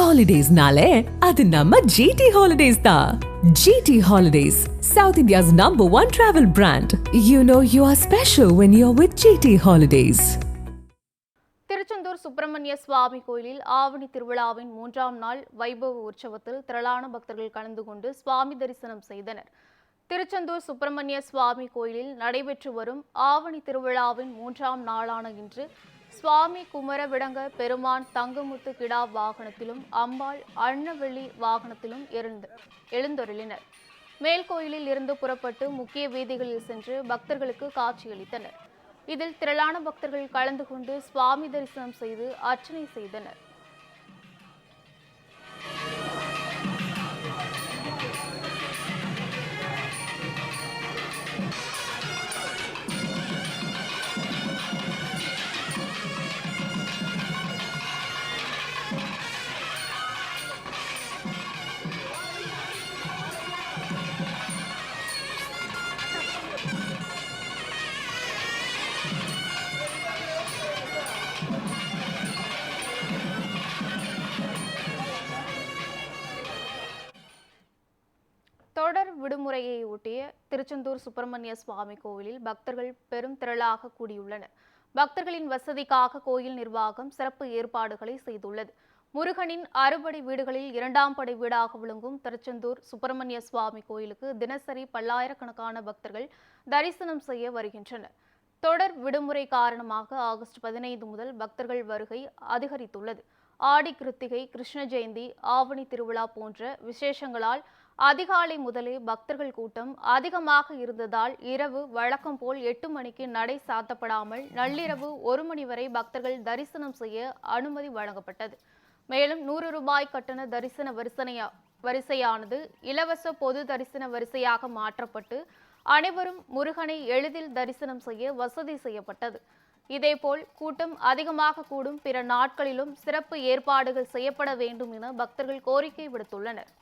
Holidays-nale, adu namma GT Holidays da. GT Holidays, South India's #1 travel brand. You know you are special when you're with GT Holidays. Tiruchendur Subramaniya சுவாமி கோயிலில் ஆவணி திருவிழாவின் 3ஆம் நாள் வைபவ உற்சவத்தில் திரளான பக்தர்கள் கலந்து கொண்டு சுவாமி தரிசனம் செய்தனர். திருச்செந்தூர் சுப்பிரமணிய சுவாமி கோயிலில் நடைபெற்று வரும் ஆவணி திருவிழாவின் 3ஆம் நாளான இன்று சுவாமி குமர விடங்க பெருமான் தங்கமுத்து கிடா வாகனத்திலும் அம்பாள் அன்னவெள்ளி வாகனத்திலும் எழுந்தருளினர். மேல்கோயிலில் இருந்து புறப்பட்டு முக்கிய வீதிகளில் சென்று பக்தர்களுக்கு காட்சியளித்தனர். இதில் திரளான பக்தர்கள் கலந்து கொண்டு சுவாமி தரிசனம் செய்து அர்ச்சனை செய்தனர். தொடர் விடுமுறையை ஒட்டிய திருச்செந்தூர் சுப்பிரமணிய சுவாமி கோவிலில் பக்தர்கள் பெரும் திரளாக கூடியுள்ளனர். பக்தர்களின் வசதிக்காக கோயில் நிர்வாகம் சிறப்பு ஏற்பாடுகளை செய்துள்ளது. முருகனின் அறுபடை வீடுகளில் 2ஆம் படை வீடாக விளங்கும் திருச்செந்தூர் சுப்பிரமணிய சுவாமி கோயிலுக்கு தினசரி பல்லாயிரக்கணக்கான பக்தர்கள் தரிசனம் செய்ய வருகின்றனர். தொடர் விடுமுறை காரணமாக ஆகஸ்ட் 15 முதல் பக்தர்கள் வருகை அதிகரித்துள்ளது. ஆடி கிருத்திகை, கிருஷ்ண ஜெயந்தி, ஆவணி திருவிழா போன்ற விசேஷங்களால் அதிகாலை முதலே பக்தர்கள் கூட்டம் அதிகமாக இருந்ததால் இரவு வழக்கம் போல் 8 மணிக்கு நடை சாத்தப்படாமல் நள்ளிரவு 1 மணி வரை பக்தர்கள் தரிசனம் செய்ய அனுமதி வழங்கப்பட்டது. மேலும் 100 ரூபாய் கட்டண தரிசன வரிசையானது இலவச பொது தரிசன வரிசையாக மாற்றப்பட்டு அனைவரும் முருகனை எளிதில் தரிசனம் செய்ய வசதி செய்யப்பட்டது. இதேபோல் கூட்டம் அதிகமாக கூடும் பிற நாட்களிலும் சிறப்பு ஏற்பாடுகள் செய்யப்பட வேண்டும் என பக்தர்கள் கோரிக்கை விடுத்துள்ளனர்.